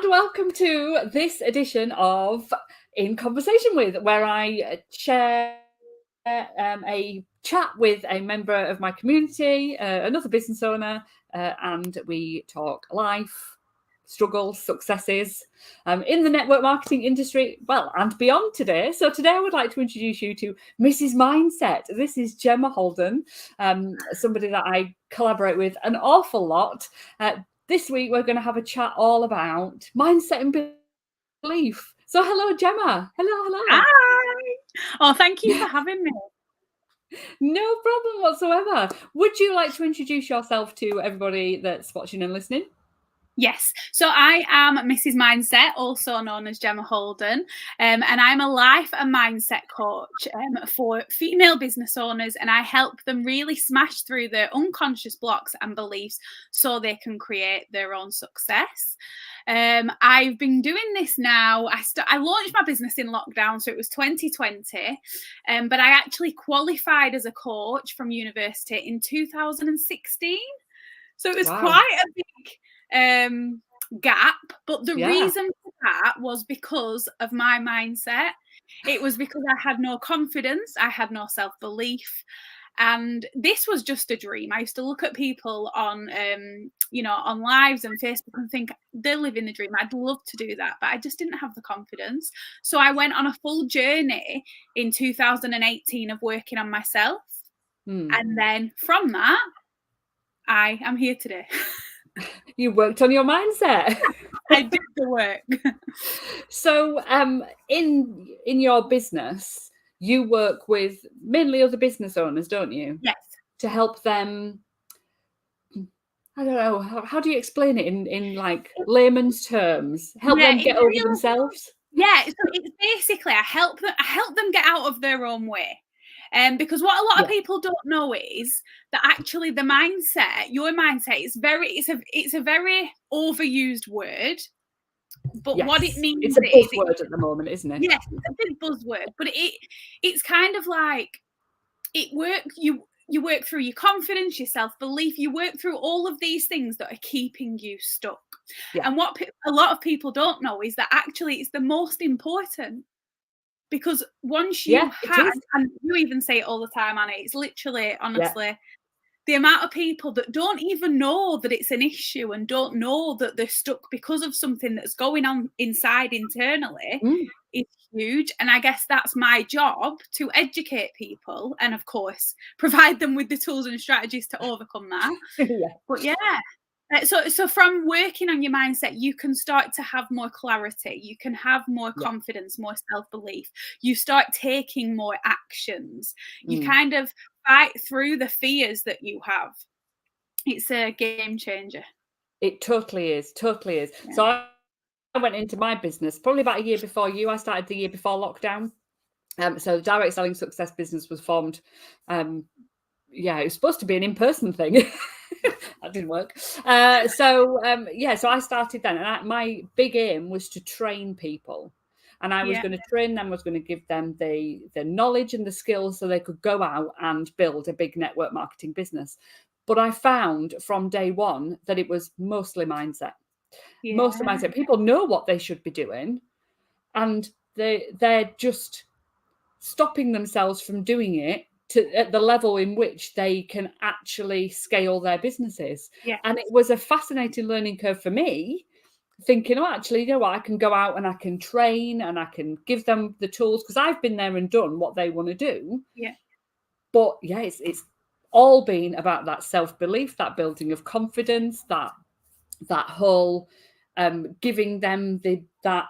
welcome to this edition of In Conversation With, where I share a chat with a member of my community, another business owner, and we talk life, struggles, successes in the network marketing industry, well, and beyond today. So today I would like to introduce you to Mrs. Mindset. This is Gemma Holden, somebody that I collaborate with an awful lot. This week, we're going to have a chat all about mindset and belief. So, hello, Gemma. Hello. Hi. Oh, thank you for having me. No problem whatsoever. Would you like to introduce yourself to everybody that's watching and listening? Yes. So I am Mrs. Mindset, also known as Gemma Holden, and I'm a life and mindset coach for female business owners, and I help them really smash through their unconscious blocks and beliefs so they can create their own success. I've been doing this now. I launched my business in lockdown, so it was 2020, but I actually qualified as a coach from university in 2016. So it was quite a big gap, but the reason for that was because of my mindset. It was because I had no confidence, I had no self-belief, and this was just a dream. I used to look at people on on lives and Facebook and think they're living the dream. I'd love to do that, but I just didn't have the confidence. So I went on a full journey in 2018 of working on myself, and then from that I am here today. You worked on your mindset. I did the work. So, in your business, you work with mainly other business owners, don't you? Yes. To help them. I don't know. How do you explain it in like layman's terms? Help them get over themselves. Yeah. So it's basically I help them get out of their own way. Because what a lot of people don't know is that actually the mindset, your mindset, is it's a very overused word. But what it means it's a buzzword at the moment, isn't it? Yes, it's a big buzzword. But it's kind of like it works. You work through your confidence, your self-belief. You work through all of these things that are keeping you stuck. And what a lot of people don't know is that actually it's the most important. Because once you have, and you even say it all the time, Annie, it's literally, honestly, the amount of people that don't even know that it's an issue and don't know that they're stuck because of something that's going on inside internally is huge. And I guess that's my job, to educate people and, of course, provide them with the tools and strategies to overcome that. But so from working on your mindset, you can start to have more clarity. You can have more confidence, more self-belief. You start taking more actions. You kind of fight through the fears that you have. It's a game changer. It totally is. Yeah. So I went into my business probably about a year before you. I started the year before lockdown. So the Direct Selling Success business was formed. It was supposed to be an in-person thing. That didn't work. So I started then, and my big aim was to train people, and I was going to train them. I was going to give them the knowledge and the skills so they could go out and build a big network marketing business. But I found from day one that it was mostly mindset. Mostly mindset. People know what they should be doing, and they're just stopping themselves from doing it at the level in which they can actually scale their businesses. And it was a fascinating learning curve for me, thinking, actually, you know what, I can go out and I can train and I can give them the tools, because I've been there and done what they want to do. But it's all been about that self-belief, that building of confidence, that whole giving them that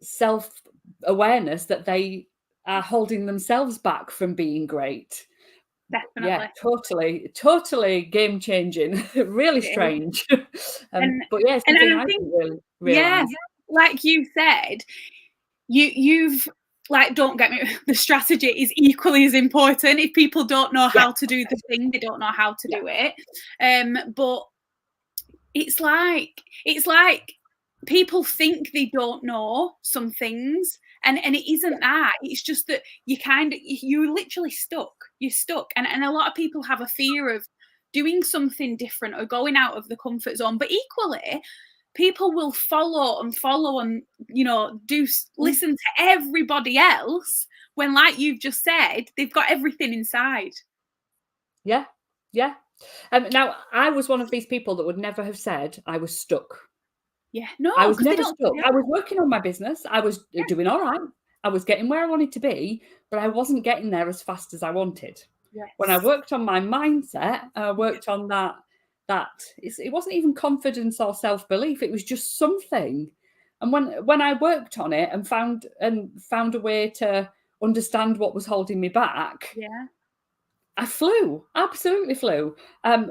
self-awareness that they are holding themselves back from being great. Definitely. Yeah, totally game changing. Really strange. But yeah, something I think really realize. Like you said, you've like, don't get me, the strategy is equally as important. If people don't know how to do the thing, they don't know how to do it. But it's like people think they don't know some things, and it isn't that. It's just that you're literally stuck. You're stuck, and a lot of people have a fear of doing something different or going out of the comfort zone. But equally, people will follow and, listen to everybody else when, like you've just said, they've got everything inside. Yeah. Now, I was one of these people that would never have said I was stuck. Yeah, no, I was never stuck. I was working on my business. I was doing all right. I was getting where I wanted to be, but I wasn't getting there as fast as I wanted. Yes. When I worked on my mindset, I worked on that it wasn't even confidence or self-belief. It was just something. And when I worked on it and found a way to understand what was holding me back, I absolutely flew.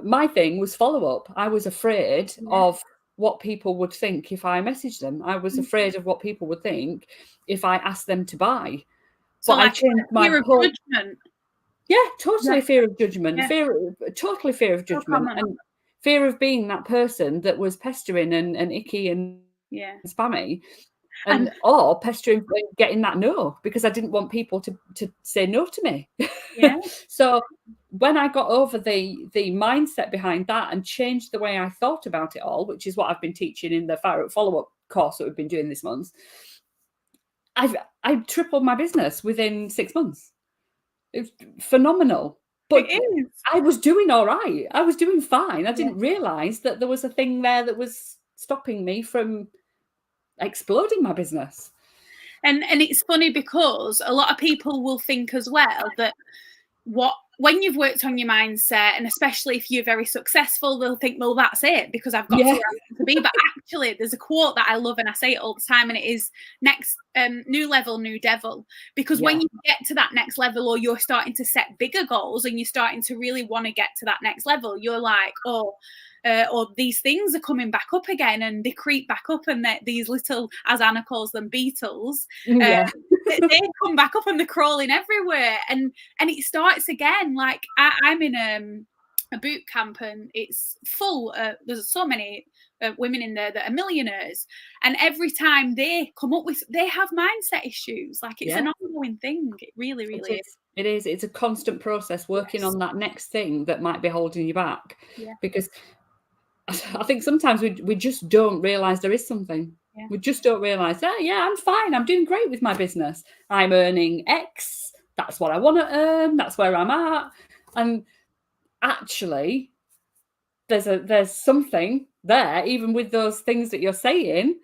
My thing was follow-up. I was afraid of what people would think if I messaged them. I was afraid of what people would think if I asked them to buy. So, but like, I changed my fear of whole judgment. Yeah, totally fear of judgment. Yeah. Totally fear of judgment, and fear of being that person that was pestering and icky and spammy, or pestering and getting that no, because I didn't want people to say no to me. Yeah. So when I got over the mindset behind that and changed the way I thought about it all, which is what I've been teaching in the Fire Up follow-up course that we've been doing this month, I've tripled my business within 6 months. It's phenomenal. But I was doing all right. I was doing fine. I didn't realize that there was a thing there that was stopping me from exploding my business. And it's funny because a lot of people will think as well that when you've worked on your mindset, and especially if you're very successful, they'll think, well, that's it, because I've got to where I want to be. But actually, there's a quote that I love, and I say it all the time, and it is new level, new devil. Because when you get to that next level, or you're starting to set bigger goals and you're starting to really want to get to that next level, you're like, or these things are coming back up again, and they creep back up, and these little, as Anna calls them, beetles, they come back up and they're crawling everywhere, and it starts again. Like I'm in a boot camp, and it's full. There's so many women in there that are millionaires, and every time they come up with, they have mindset issues. Like it's an ongoing thing. It really, really is. It is. It's a constant process working on that next thing that might be holding you back. Because I think sometimes we just don't realize there is something. We just don't realize, I'm fine. I'm doing great with my business. I'm earning X. That's what I want to earn. That's where I'm at. And actually, there's something there, even with those things that you're saying,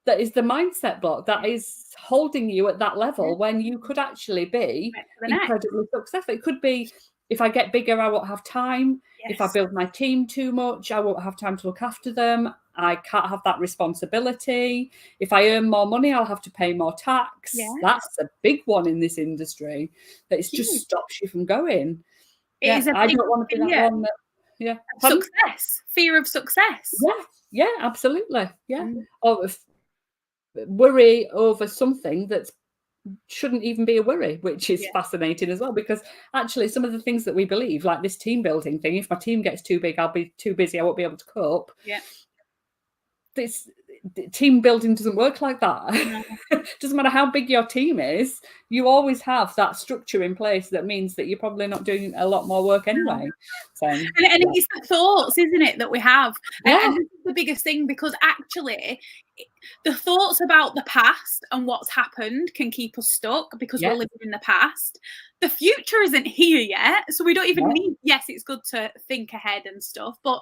that is the mindset block that is holding you at that level when you could actually be incredibly successful. It could be, if I get bigger, I won't have time. If I build my team too much, I won't have time to look after them. I can't have that responsibility. If I earn more money, I'll have to pay more tax. That's a big one in this industry, that it just stops you from going. I don't want to be that one that, success, fear of success. Yeah, absolutely. Yeah. Or worry over something that shouldn't even be a worry, which is fascinating as well, because actually some of the things that we believe, like this team building thing, if my team gets too big, I'll be too busy, I won't be able to cope. This team building doesn't work like that. Doesn't matter how big your team is, you always have that structure in place that means that you're probably not doing a lot more work anyway. So, and it's the thoughts, isn't it, that we have? And this is the biggest thing, because actually the thoughts about the past and what's happened can keep us stuck, because we're living in the past. The future isn't here yet, so we don't even need, it's good to think ahead and stuff, but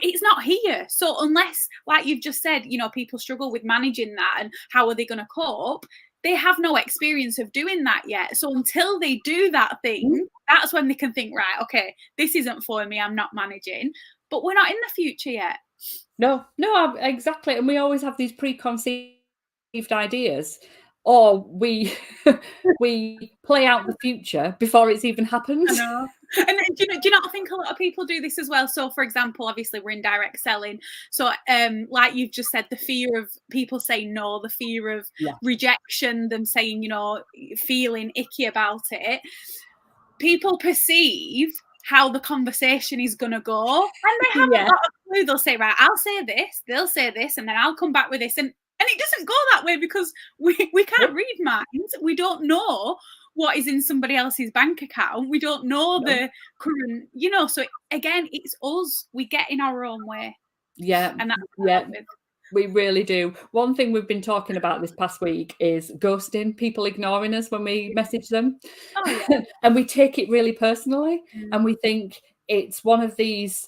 it's not here. So unless, like you've just said, people struggle with managing that, and how are they going to cope? They have no experience of doing that yet. So until they do that thing, that's when they can think, right, okay, this isn't for me, I'm not managing. But we're not in the future yet. No, exactly. And we always have these preconceived ideas, or we play out the future before it's even happened. I know. And do you not think a lot of people do this as well? So, for example, obviously we're in direct selling. So, like you've just said, the fear of people saying no, the fear of rejection, them saying, feeling icky about it. People perceive how the conversation is going to go, and they haven't got a clue. They'll say, right, I'll say this, they'll say this, and then I'll come back with this. And it doesn't go that way, because we can't read minds. We don't know what is in somebody else's bank account. We don't know the current, so again, it's us. We get in our own way. Yeah. And that's We really do. One thing we've been talking about this past week is ghosting, people ignoring us when we message them. Oh, yeah. And we take it really personally. Mm. And we think it's one of these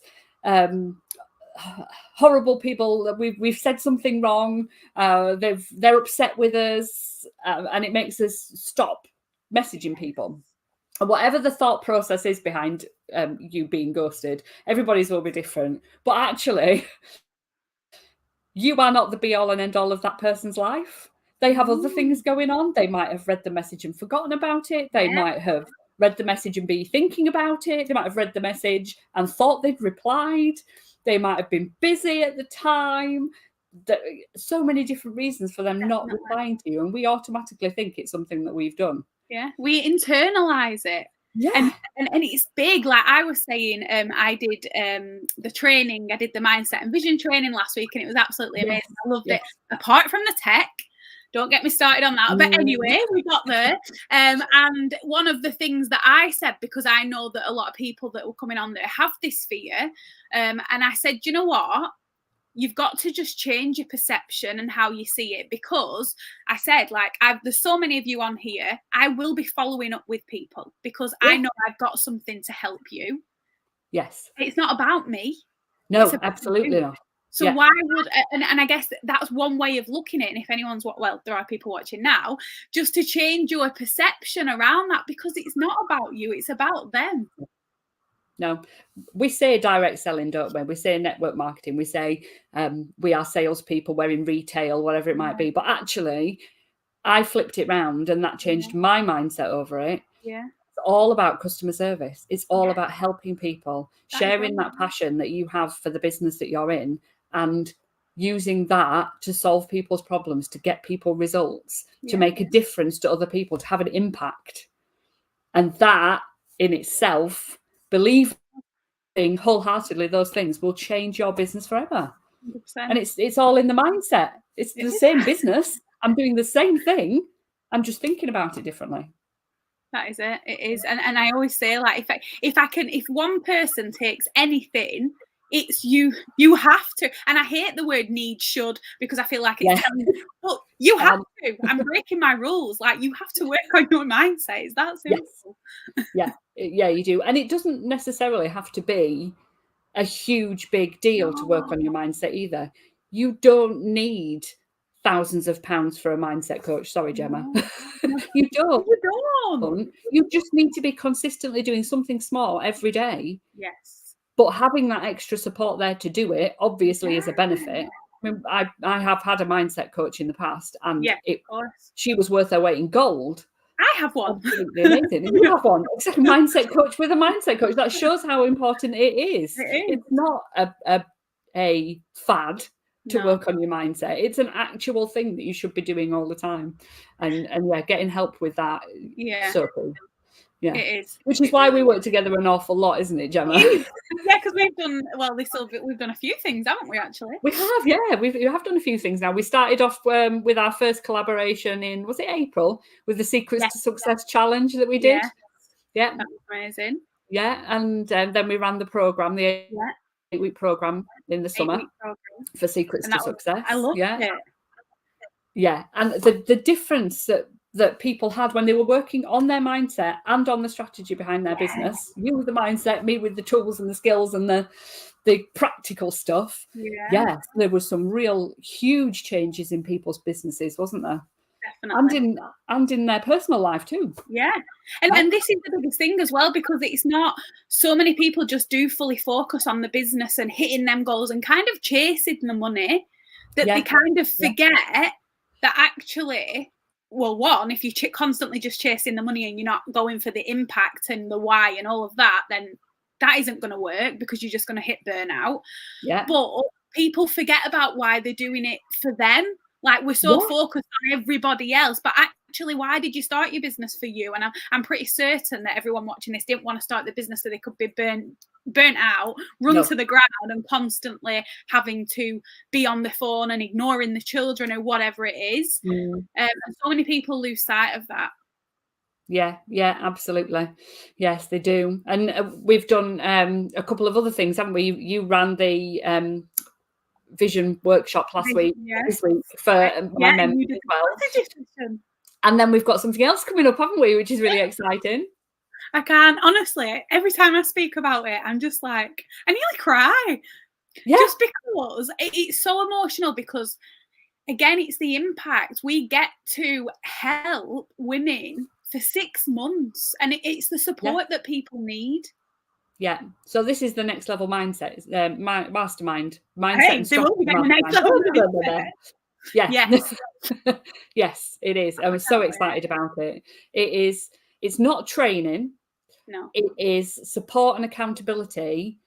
horrible people that we've said something wrong. They're upset with us, and it makes us stop messaging people. And whatever the thought process is behind you being ghosted, everybody's will be different. But actually, you are not the be all and end all of that person's life. They have other things going on. They might have read the message and forgotten about it. They might have read the message and be thinking about it. They might have read the message and thought they'd replied. They might have been busy at the time. So many different reasons for them not replying to you. And we automatically think it's something that we've done. Yeah, we internalize it. Yeah. And it's big. Like I was saying, I did the training, I did the mindset and vision training last week, and it was absolutely amazing. I loved it. Apart from the tech, don't get me started on that. But anyway, we got there. And one of the things that I said, because I know that a lot of people that were coming on there have this fear, and I said, you know what? You've got to just change your perception and how you see it, because I said, like, there's so many of you on here. I will be following up with people because I know I've got something to help you. Yes. It's not about me. No, absolutely not. So why would, and I guess that's one way of looking at it. And if anyone's, well, there are people watching now, just to change your perception around that, because it's not about you, it's about them. No, we say direct selling, don't we? We say network marketing. We say we are salespeople, we're in retail, whatever it might be. But actually, I flipped it round, and that changed my mindset over it. Yeah. It's all about customer service. It's all about helping people, sharing that passion that you have for the business that you're in, and using that to solve people's problems, to get people results, to make a difference to other people, to have an impact. And that in itself, believing wholeheartedly those things will change your business forever. 100%. And it's all in the mindset. It's the same business. I'm doing the same thing. I'm just thinking about it differently. That is it. It is. And I always say, like, if one person takes anything, it's you. You have to. And I hate the word need, should, because I feel like it's but you have to. I'm breaking my rules. Like, you have to work on your mindset. It's that simple. Yes. Yeah, you do. And it doesn't necessarily have to be a huge big deal to work on your mindset either. You don't need thousands of pounds for a mindset coach. Sorry, Gemma. You don't. You don't. You just need to be consistently doing something small every day. Yes. But having that extra support there to do it obviously is a benefit. I mean, I have had a mindset coach in the past, and she was worth her weight in gold. I have one. Absolutely amazing. You have one. It's like a mindset coach with a mindset coach. That shows how important it is. It's not a fad to work on your mindset. It's an actual thing that you should be doing all the time. And getting help with that. So cool. Yeah, it is. Which is why we work together an awful lot, isn't it, Gemma? Yeah, because we've done we've done a few things, haven't we? Actually, we have. Yeah, we have done a few things now. We started off with our first collaboration in, was it April, with the Secrets to Success challenge that we did. Yeah, that was amazing. Yeah, and then we ran the program, the 8-week program in the summer for Secrets to Success. I loved it. Yeah, and the difference that people had when they were working on their mindset and on the strategy behind their business. You with the mindset, me with the tools and the skills and the practical stuff. There was some real huge changes in people's businesses, wasn't there? Definitely. And in their personal life too. Yeah. And this is the biggest thing as well, because it's not, so many people just do fully focus on the business and hitting them goals and kind of chasing the money, that they kind of forget that actually, well, one, if you're constantly just chasing the money and you're not going for the impact and the why and all of that, then that isn't going to work, because you're just going to hit burnout. But people forget about why they're doing it for them. Like, we're so focused on everybody else, but actually, why did you start your business? For you? And I'm pretty certain that everyone watching this didn't want to start the business so they could be burnt out, run to the ground, and constantly having to be on the phone and ignoring the children or whatever it is. And so many people lose sight of that. Yeah, absolutely. Yes, they do. And we've done a couple of other things, haven't we? You ran the vision workshop last week, this week for my members as well. And then we've got something else coming up, haven't we, which is really exciting. I can't, honestly, every time I speak about it, I'm just like, I nearly cry. Yeah. Just because it's so emotional, because again, it's the impact. We get to help women for 6 months, and it's the support that people need. Yeah. So this is the next level mindset, mastermind mindset. Hey, they will be the next level mindset. Yeah. Yes. Yes, it is. I was so excited about it. It's not training. No. It is support and accountability,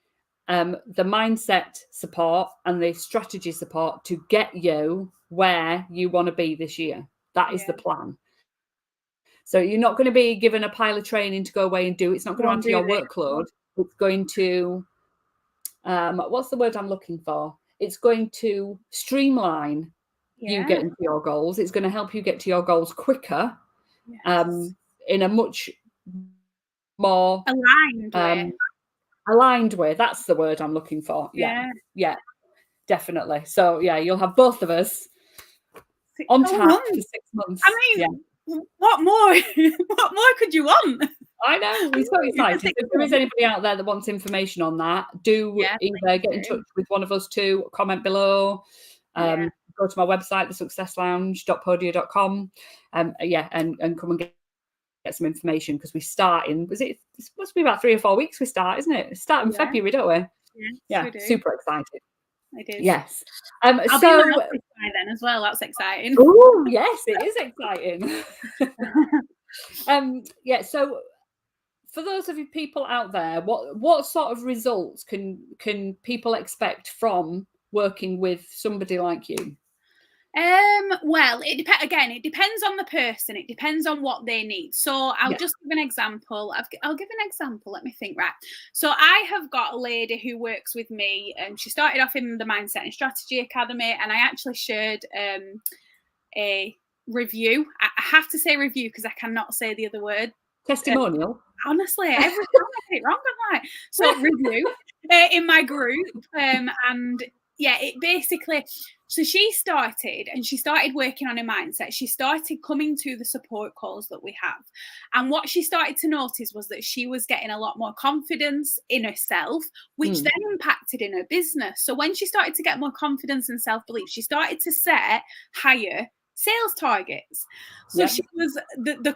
the mindset support and the strategy support to get you where you want to be this year. That is the plan. So you're not going to be given a pile of training to go away and do. It's not going to add to your workload. It's going to, what's the word I'm looking for? It's going to streamline you getting to your goals. It's going to help you get to your goals quicker, in a much more aligned way. That's the word I'm looking for. Yeah, definitely. So yeah, you'll have both of us on tap for 6 months. I mean, what more? What more could you want? I know, we're so excited. If there is anybody out there that wants information on that, do either get in touch with one of us two, comment below, go to my website, thesuccesslounge.podia.com, and come and get some information, because we start in, it must be about 3 or 4 weeks we start, isn't it? We start in February, don't we? Yes, we do. Super excited. I do. Yes. I'll be in the office by then as well. That's exciting. Oh, yes, it is exciting. So for those of you people out there, what sort of results can people expect from working with somebody like you? Well, it depends on the person. It depends on what they need. So I'll just give an example. I'll give an example. Let me think. Right. So I have got a lady who works with me, and she started off in the Mindset and Strategy Academy, and I actually shared a review. I have to say review because I cannot say the other word. Testimonial. Honestly, every time I get it wrong, I'm like, so review in my group, and it basically. So she started working on her mindset. She started coming to the support calls that we have. And what she started to notice was that she was getting a lot more confidence in herself, which then impacted in her business. So when she started to get more confidence and self-belief, she started to set higher sales targets. So she was the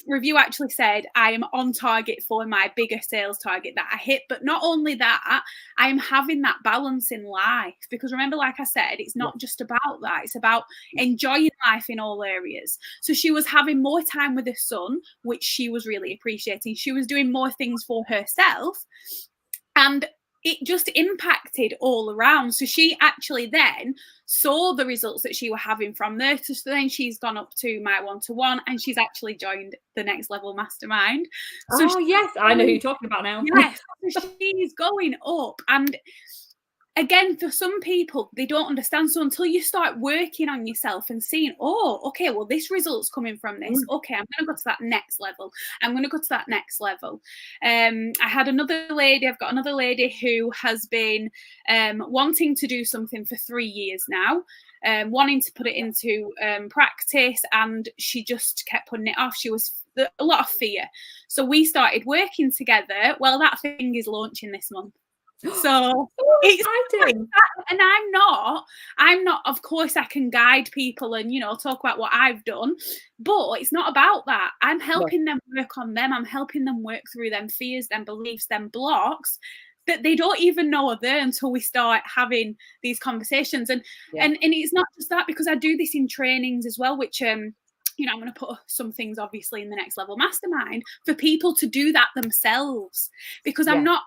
review actually said, I am on target for my bigger sales target that I hit. But not only that, I'm having that balance in life, because remember, like I said, it's not just about that. It's about enjoying life in all areas. So she was having more time with her son, which she was really appreciating. She was doing more things for herself, and it just impacted all around. So she actually then saw the results that she was having from there. So then she's gone up to my one-to-one, and she's actually joined the Next Level Mastermind. So yes, I know who you're talking about now. Yes, so she's going up. And again, for some people, they don't understand. So until you start working on yourself and seeing, oh, okay, well, this result's coming from this. Okay, I'm going to go to that next level. I'm going to go to that next level. I've got another lady who has been wanting to do something for 3 years now, wanting to put it into practice, and she just kept putting it off. She was a lot of fear. So we started working together. Well, that thing is launching this month. So it's exciting. And I'm not, of course I can guide people and, talk about what I've done, but it's not about that. I'm helping them work on them. I'm helping them work through them fears, them beliefs, them blocks that they don't even know are there until we start having these conversations. And it's not just that, because I do this in trainings as well, which I'm going to put some things obviously in the Next Level Mastermind for people to do that themselves, because I'm not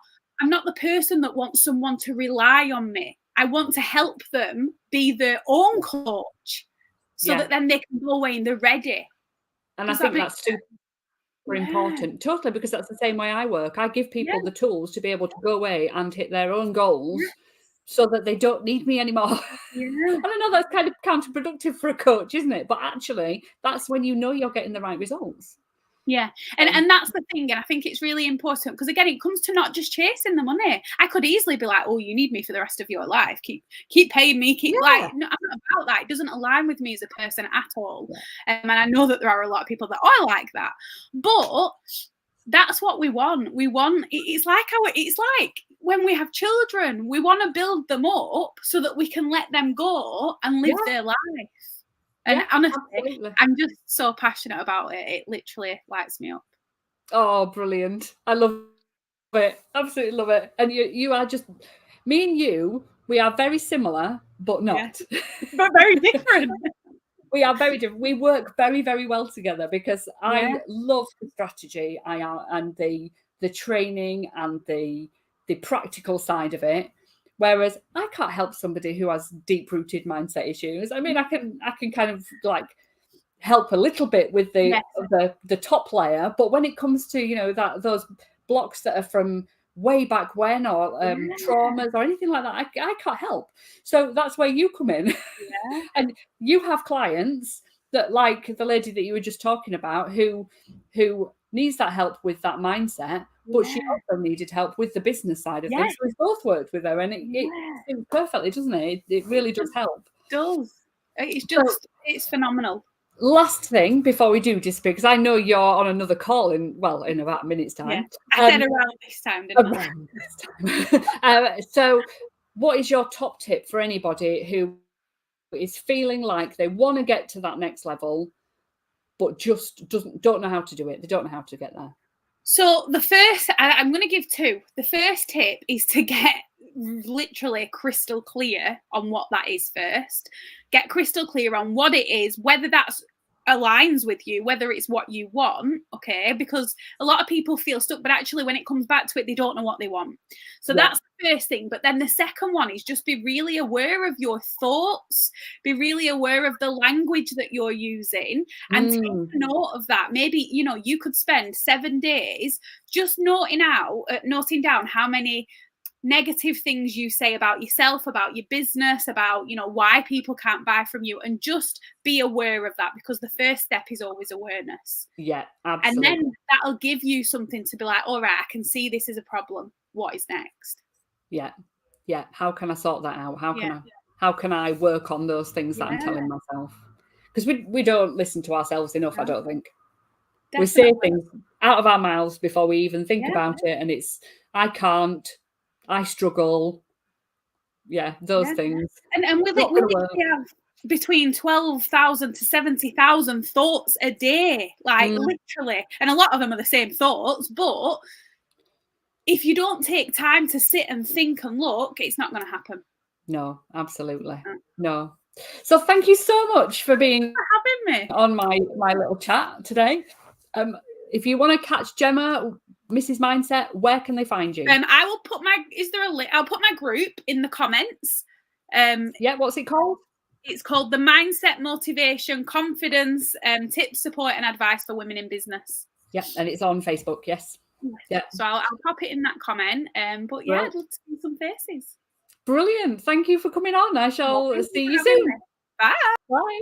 the person that wants someone to rely on me. I want to help them be their own coach so that then they can go away and they're ready. And I think that's super important. Totally, because that's the same way I work. I give people the tools to be able to go away and hit their own goals so that they don't need me anymore. And I know that's kind of counterproductive for a coach, isn't it? But actually, that's when you know you're getting the right results. Yeah. And that's the thing. And I think it's really important because, again, it comes to not just chasing the money. I could easily be like, oh, you need me for the rest of your life. Keep paying me. Like, no, I'm not about that. It doesn't align with me as a person at all. Yeah. And I know that there are a lot of people that are like that. But that's what we want. It's like when we have children, we want to build them up so that we can let them go and live their life. And honestly, absolutely. I'm just so passionate about it. It literally lights me up. Oh, brilliant. I love it. Absolutely love it. And you are just, me and you, we are very similar, but not. Yeah. But very different. We are very different. We work very, very well together because I love the strategy and the training and the practical side of it. Whereas I can't help somebody who has deep-rooted mindset issues. I mean, I can kind of like help a little bit with the top layer, but when it comes to, you know, those blocks that are from way back when, or traumas or anything like that, I can't help. So that's where you come in. And you have clients that, like the lady that you were just talking about, who needs that help with that mindset, but she also needed help with the business side of things. So we both worked with her, and it suits perfectly, doesn't it? It really does help. It does. It's just, it's phenomenal. Last thing before we do disappear, because I know you're on another call in about a minute's time. Yeah. I said around this time, didn't I? So what is your top tip for anybody who is feeling like they want to get to that next level, but just don't know how to do it? They don't know how to get there. So the first, I'm going to give two. The first tip is to get literally crystal clear on what that is first. Get crystal clear on what it is, whether that's aligns with you, whether it's what you want, okay? Because a lot of people feel stuck, but actually when it comes back to it, they don't know what they want. So that's the first thing. But then the second one is just be really aware of your thoughts, be really aware of the language that you're using, and take note of that. Maybe, you know, you could spend 7 days just noting down how many negative things you say about yourself, about your business, about, you know, why people can't buy from you, and just be aware of that, because the first step is always awareness. Yeah, absolutely. And then that'll give you something to be like, all right, I can see this is a problem. What is next? Yeah. How can I sort that out? How can I work on those things that I'm telling myself? Because we don't listen to ourselves enough, I don't think. Definitely. We say things out of our mouths before we even think about it, and it's, I can't, I struggle. Those things. And we have between 12,000 to 70,000 thoughts a day, like literally. And a lot of them are the same thoughts, but if you don't take time to sit and think and look, it's not going to happen. No, absolutely. No. So thank you so much for having me on my little chat today. If you want to catch Gemma, Mrs. Mindset, where can they find you? I will put I'll put my group in the comments. What's it called? It's called the Mindset, Motivation, Confidence, Tips, Support and Advice for Women in Business. Yeah, and it's on Facebook, yes. Yeah. So I'll pop it in that comment. But yeah, I'd love to see some faces. Brilliant. Thank you for coming on. I shall see you soon. Bye. Bye.